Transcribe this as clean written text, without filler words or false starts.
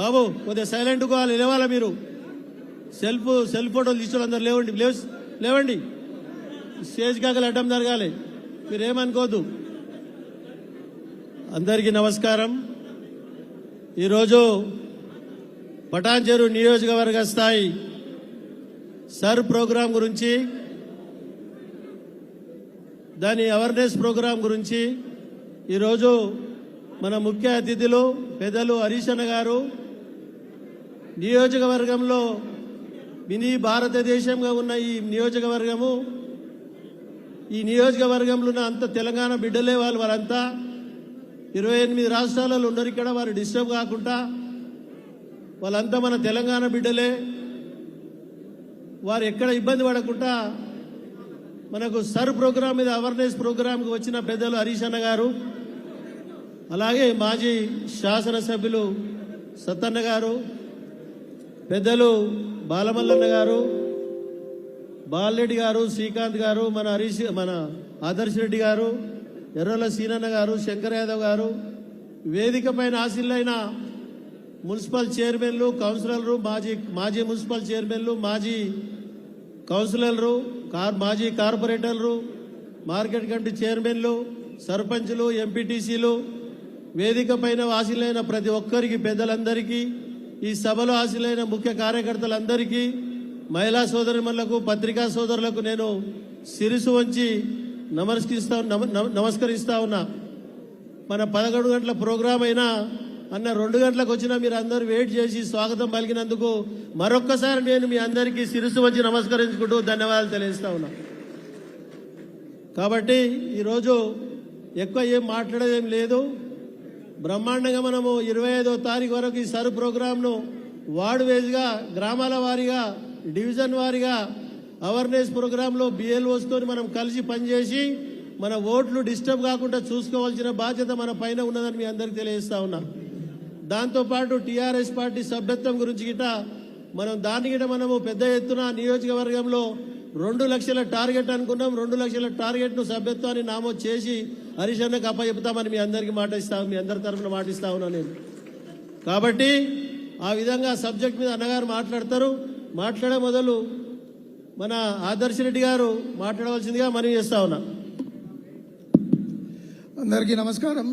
బాబు కొద్దిగా సైలెంట్ కావాలి, లేవాలా మీరు? సెల్ ఫోటోలు తీసుకోవాలి, అందరు లేవండి, లేవండి. స్టేజ్ కాకలు అడ్డం జరగాలి, మీరేమనుకోద్దు. అందరికీ నమస్కారం. ఈరోజు పటాన్చెరు నియోజకవర్గ స్థాయి సర్ ప్రోగ్రాం గురించి, దాని అవేర్నెస్ ప్రోగ్రాం గురించి ఈరోజు మన ముఖ్య అతిథులు పెద్దలు హరీష్ అన్న గారు నియోజకవర్గంలో మినీ భారతదేశంగా ఉన్న ఈ నియోజకవర్గంలో ఉన్న అంత తెలంగాణ బిడ్డలే వాళ్ళంతా 28 రాష్ట్రాలలో ఉన్నారు. ఇక్కడ వారు డిస్టర్బ్ కాకుండా వాళ్ళంతా మన తెలంగాణ బిడ్డలే. వారు ఎక్కడ ఇబ్బంది పడకుండా మనకు సర్ ప్రోగ్రాం మీద అవేర్నెస్ ప్రోగ్రాంకి వచ్చిన పెద్దలు హరీష్ అన్న గారు, అలాగే మాజీ శాసనసభ్యులు సత్తన్న గారు, పెద్దలు బాలమల్లన్న గారు, బాలరెడ్డి గారు, శ్రీకాంత్ గారు, మన ఆదర్శ్ రెడ్డి గారు, ఎర్రల సీనన్న గారు, శంకర్ యాదవ్ గారు, వేదిక పైన ఆశీలైన మున్సిపల్ చైర్మన్లు, కౌన్సిలర్లు, మాజీ మున్సిపల్ చైర్మన్లు, మాజీ కౌన్సిలర్లు, మాజీ కార్పొరేటర్లు, మార్కెట్ కమిటీ చైర్మన్లు, సర్పంచ్లు, ఎంపీటీసీలు, వేదిక పైన ఆశీలైన ప్రతి ఒక్కరికి, పెద్దలందరికీ, ఈ సభలో ఆశీలైన ముఖ్య కార్యకర్తలందరికీ, మహిళా సోదరిమణులకు, పత్రికా సోదరులకు నేను శిరసు వంచి నమస్కరిస్తా ఉన్నా. మన 11 గంటల ప్రోగ్రాం అయినా అన్న 2 గంటలకు వచ్చినా మీరు అందరూ వెయిట్ చేసి స్వాగతం పలికినందుకు మరొక్కసారి నేను మీ అందరికీ శిరసు వంచి నమస్కరించుకుంటూ ధన్యవాదాలు తెలియజేస్తా ఉన్నా. కాబట్టి ఈరోజు ఎక్కువ ఏం మాట్లాడేదేం లేదు. బ్రహ్మాండంగా మనము 25వ తారీఖు వరకు ఈ సర్ ప్రోగ్రాంను వార్డు వేజ్గా, గ్రామాల వారీగా, డివిజన్ వారీగా అవేర్నెస్ ప్రోగ్రాంలో బిఎల్ఓస్తో మనం కలిసి పనిచేసి మన ఓట్లు డిస్టర్బ్ కాకుండా చూసుకోవాల్సిన బాధ్యత మన పైన ఉన్నదని మీ అందరికీ తెలియజేస్తా ఉన్నా. దాంతోపాటు టీఆర్ఎస్ పార్టీ సభ్యత్వం గురించి గిట మనము పెద్ద ఎత్తున నియోజకవర్గంలో 2 లక్షల టార్గెట్ అనుకున్నాం. 2 లక్షల టార్గెట్ను సభ్యత్వాన్ని నామోదు చేసి హరీష్ అన్నకు అప్పచెప్తామని మీ అందరికీ మీ అందరి తరఫున మాటిస్తా ఉన్నా నేను. కాబట్టి ఆ విధంగా సబ్జెక్ట్ మీద అన్నగారు మాట్లాడతారు. మాట్లాడే మొదలు మన ఆదర్శ్ రెడ్డి గారు మాట్లాడవలసిందిగా మనవి చేస్తా ఉన్నా. అందరికీ నమస్కారం.